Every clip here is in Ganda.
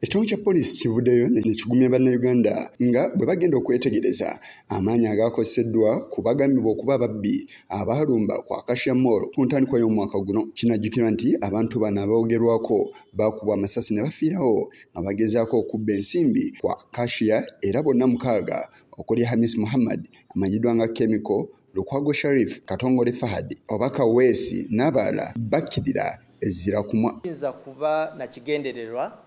Ekitongole kya poliisi kivuddeyo ne kigumya bannayuganda nga bwe bagenda okwetegereza amaanyi agaakoseddwa ku bagambibwa okuba ababbi abaalumba ku Acacia Mall ku ntandikwa y'omwaka guno. Kinajjukirwa nti abantu bano aboogerwako baakubwa amasasi ne bafiirawo nga bagezaako okubba ensimbi ku Acacia, era bonna mukaaga okuli Hamis Muhammad amanyiddwa nga Chemical, Lukwago Sharif, Katongole Fahad, Obaka Weesi n'abalala bakkirira ezira kumwa. Kiyinza kuba na kigendererwa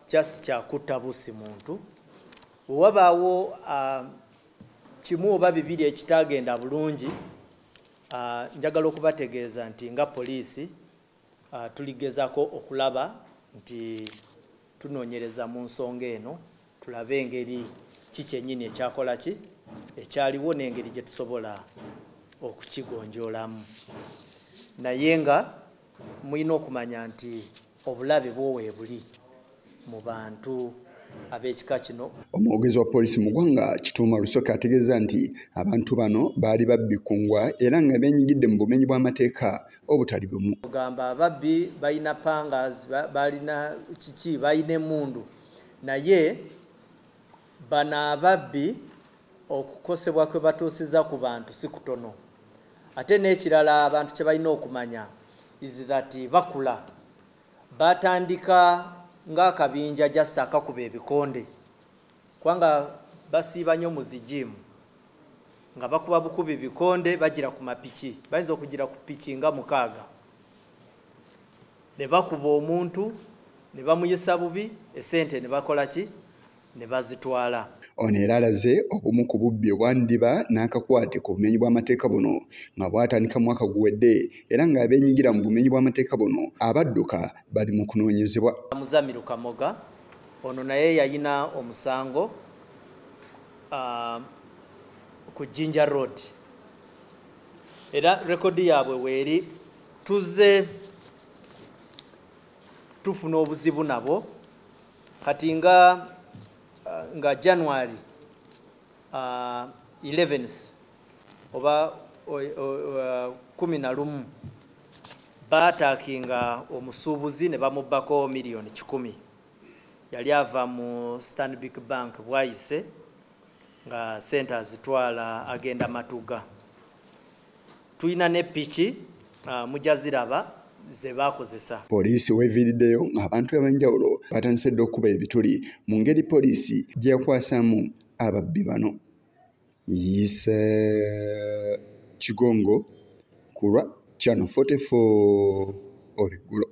kyasi kya kutta busi muntu, wabaawo kimu oba bibiri ekitagenda bulungi. Njagala okubategeeza nti nga poliisi tuligezaako okulaba nti tunoonyereza mu nsonga eno, tulabe engeri kikyennyini ekyakola ki ekyaliwo n'engeri gye tusobola okukigonjoolamu. Naye nga mulina okumanya nti obulabe bwowe buli mu bantu ab'ekika kino. Omwogezi wa poliisi mu ggwanga Kituuma Lusoke ategeeza nti abantu bano baali babbi ku ngwa era nga beenyigidde mu bumenyi bw'amateeka obutali bumu. Ogamba ababbi balina pangas, balina kiki, balina emmundu, naye bano ababbi okukosebwa kwe batuusiza ku bantu si kutono. Ate n'ekirala abantu kye balina okumanya is that bakula batandika ng'akabinja just akakuba ebikonde, kubanga basiiba nnyo mu zijimu nga bakuba bukubi ebikonde bagira ku mapiki, bayinza okugira ku piki nga 6 ne bakuba omuntu ne bamuyisa bubi, esente ne bakola ki, ne bazitwala. Ono era alaze obumu ku bubbi obwandiba n'akakwate ku bumenyi bw'amateeka buno nga bwatandika mu mwaka guwedde, era nga abeenyigira mu bumenyi bw'amateeka buno abadduka bali mu kunoonyezebwa. Muzamiru Kamoga ono naye yalina omusango ku Jinja Road, era rekodi yaabwe weeri tuzze tufuna obuzibu nabo kati nga January 11th oba 11 baataakinga omusuubuzi ne bamubbako miliyoni 10. Yali ava mu Stanbic Bank bwayise nga sente azitwala agenda Matuga. Tuyina ne piki mujaziraba ze bakozesa. Poliisi weeviiriddeyo ng'abantu ab'enjawulo batandise dda okuba ebituli mu ngeri poliisi gye yakwasamu ababbi bano. Yise Kigongo ku lwa Channel 44 Oligulo.